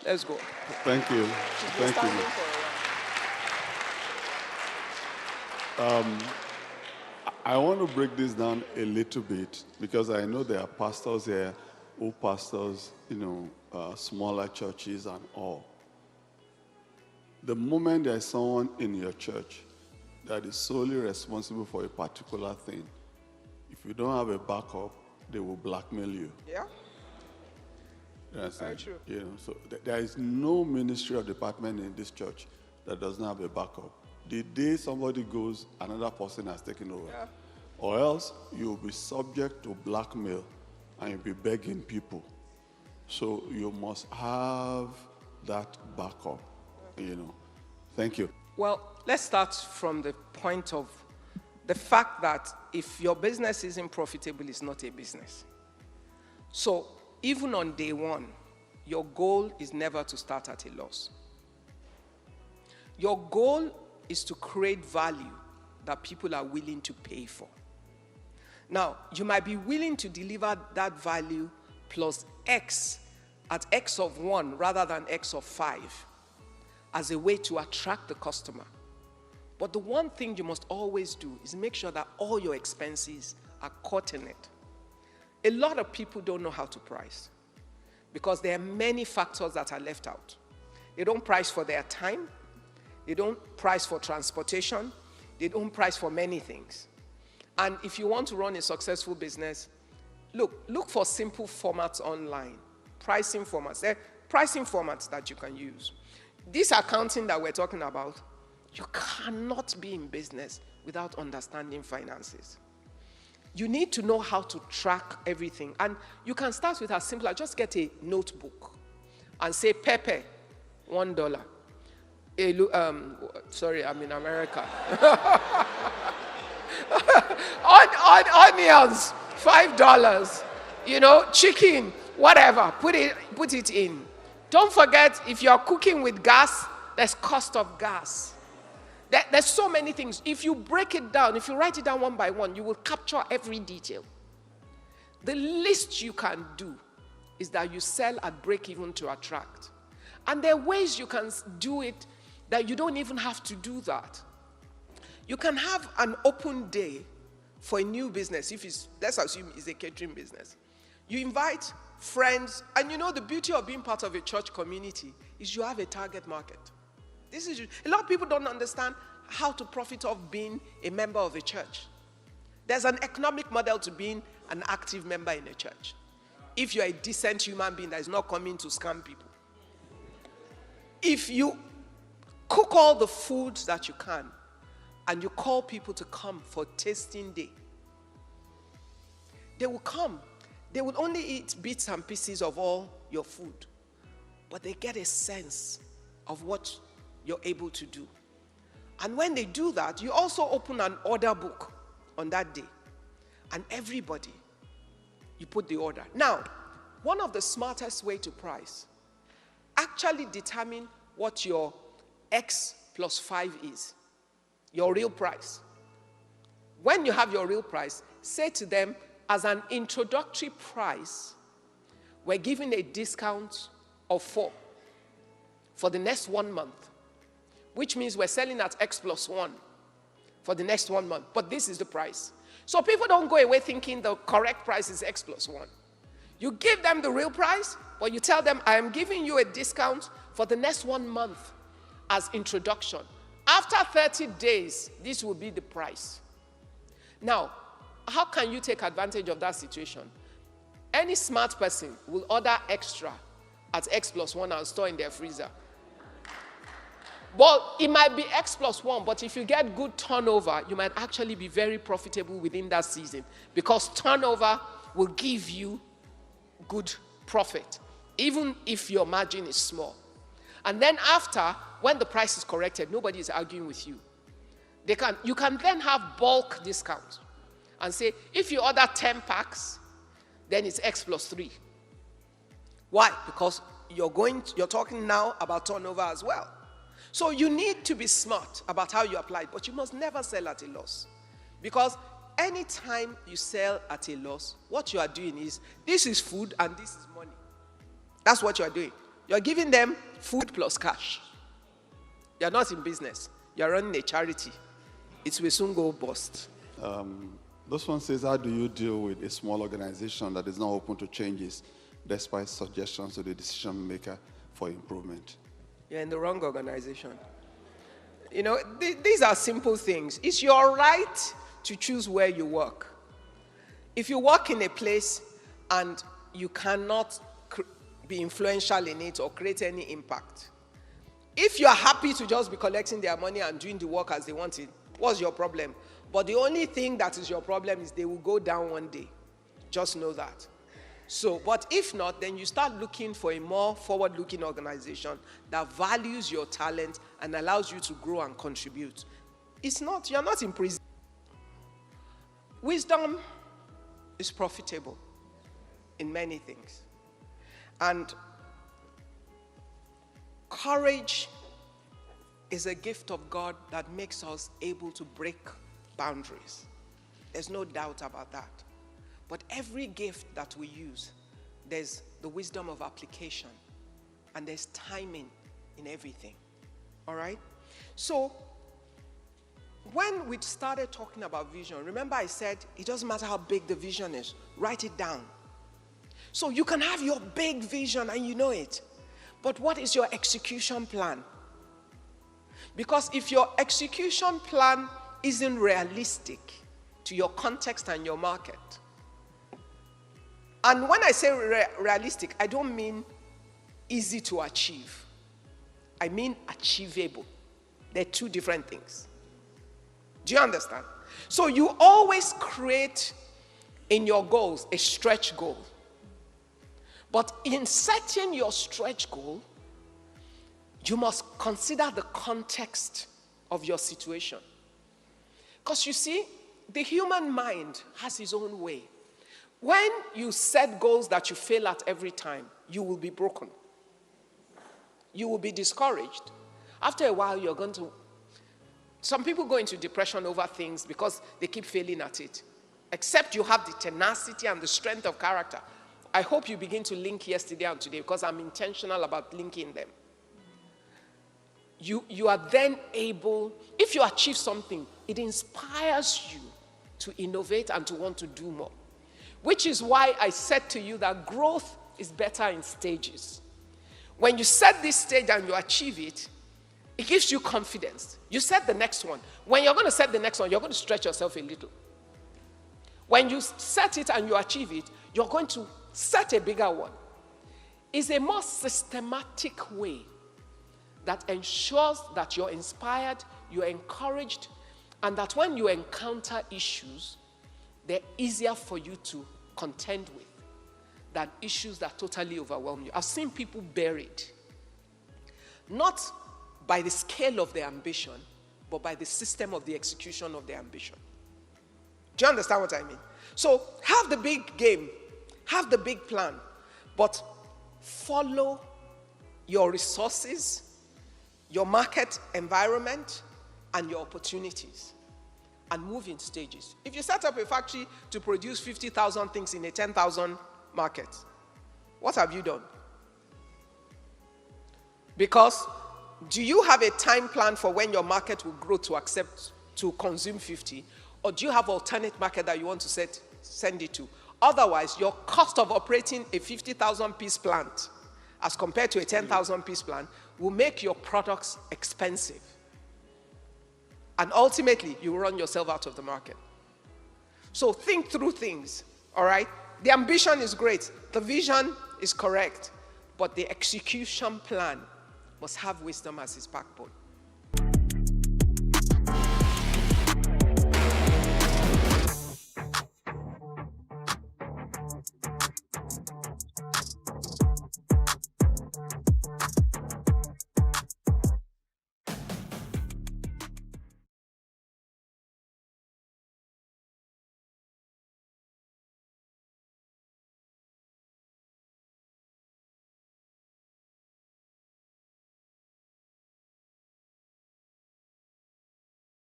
Let's go. Thank you. She's been Thank standing you. for I want to break this down a little bit because I know there are pastors here who pastors, smaller churches and all. The moment there's someone in your church that is solely responsible for a particular thing, if you don't have a backup, they will blackmail you. Yeah. You understand? Very true. So there is no ministry or department in this church that does not have a backup. The day somebody goes, another person has taken over. Yeah. Or else you'll be subject to blackmail and you'll be begging people. So you must have that backup, Thank you. Well, let's start from the point of the fact that if your business isn't profitable, it's not a business. So even on day one, your goal is never to start at a loss. Your goal is to create value that people are willing to pay for. Now, you might be willing to deliver that value plus X at X of 1 rather than X of 5 as a way to attract the customer. But the one thing you must always do is make sure that all your expenses are caught in it. A lot of people don't know how to price because there are many factors that are left out. They don't price for their time. They don't price for transportation. They don't price for many things. And if you want to run a successful business, look for simple formats online, pricing formats. There are pricing formats that you can use. This accounting that we're talking about, you cannot be in business without understanding finances. You need to know how to track everything. And you can start with as simple as just get a notebook and say, pepper, $1. Sorry, I'm in America. Onions, $5. Chicken, whatever. Put it in. Don't forget, if you're cooking with gas, there's cost of gas. There's so many things. If you break it down, if you write it down one by one, you will capture every detail. The least you can do is that you sell at break even to attract. And there are ways you can do it that you don't even have to do that. You can have an open day for a new business. Let's assume it's a catering business. You invite friends, and the beauty of being part of a church community is you have a target market. A lot of people don't understand how to profit off being a member of a church. There's an economic model to being an active member in a church. If you're a decent human being that is not coming to scam people. If you cook all the foods that you can, and you call people to come for tasting day, they will come. They will only eat bits and pieces of all your food, but they get a sense of what you're able to do. And when they do that, you also open an order book on that day. And everybody, you put the order. Now, one of the smartest way to price, actually determine what your X plus 5 is. Your real price. When you have your real price, say to them, as an introductory price, we're giving a discount of 4 for the next 1 month, which means we're selling at X plus 1 for the next 1 month. But this is the price. So people don't go away thinking the correct price is X plus 1. You give them the real price, but you tell them, I am giving you a discount for the next 1 month as introduction. After 30 days, this will be the price. Now, how can you take advantage of that situation? Any smart person will order extra at X plus 1 and store in their freezer. But it might be X plus 1, but if you get good turnover, you might actually be very profitable within that season because turnover will give you good profit, even if your margin is small. And then after, when the price is corrected, nobody is arguing with you. You can then have bulk discounts and say, if you order 10 packs, then it's X plus 3. Why? Because you're talking now about turnover as well. So you need to be smart about how you apply it, but you must never sell at a loss. Because anytime you sell at a loss, what you are doing is, this is food and this is money. That's what you are doing. You're giving them food plus cash. You're not in business. You're running a charity. It will soon go bust. This one says, how do you deal with a small organization that is not open to changes despite suggestions to the decision maker for improvement? You're in the wrong organization. You know, these are simple things. It's your right to choose where you work. If you work in a place and you cannot be influential in it or create any impact, if you're happy to just be collecting their money and doing the work as they want it, what's your problem? But the only thing that is your problem is they will go down one day. Just know that. So, but if not, then you start looking for a more forward-looking organization that values your talent and allows you to grow and contribute. You're not in prison. Wisdom is profitable in many things. And courage is a gift of God that makes us able to break boundaries. There's no doubt about that. But every gift that we use, there's the wisdom of application. And there's timing in everything. All right? So, when we started talking about vision, remember I said, it doesn't matter how big the vision is. Write it down. So you can have your big vision and you know it. But what is your execution plan? Because if your execution plan isn't realistic to your context and your market, and when I say realistic, I don't mean easy to achieve. I mean achievable. They're two different things. Do you understand? So you always create in your goals a stretch goal. But in setting your stretch goal, you must consider the context of your situation. Because you see, the human mind has its own way. When you set goals that you fail at every time, you will be broken. You will be discouraged. After a while, some people go into depression over things because they keep failing at it. Except you have the tenacity and the strength of character. I hope you begin to link yesterday and today because I'm intentional about linking them. You are then able, if you achieve something, it inspires you to innovate and to want to do more. Which is why I said to you that growth is better in stages. When you set this stage and you achieve it, it gives you confidence. You set the next one. When you're going to set the next one, you're going to stretch yourself a little. When you set it and you achieve it, you're going to set a bigger one. It's a more systematic way that ensures that you're inspired, you're encouraged, and that when you encounter issues, they're easier for you to contend with than issues that totally overwhelm you. I've seen people buried, not by the scale of their ambition, but by the system of the execution of their ambition. Do you understand what I mean? So have the big game, have the big plan, but follow your resources, your market environment, and your opportunities, and move in stages. If you set up a factory to produce 50,000 things in a 10,000 market, what have you done? Because do you have a time plan for when your market will grow to consume 50? Or do you have alternate market that you want to send it to? Otherwise, your cost of operating a 50,000 piece plant as compared to a 10,000 piece plant will make your products expensive. And ultimately, you will run yourself out of the market. So think through things, all right? The ambition is great. The vision is correct. But the execution plan must have wisdom as its backbone.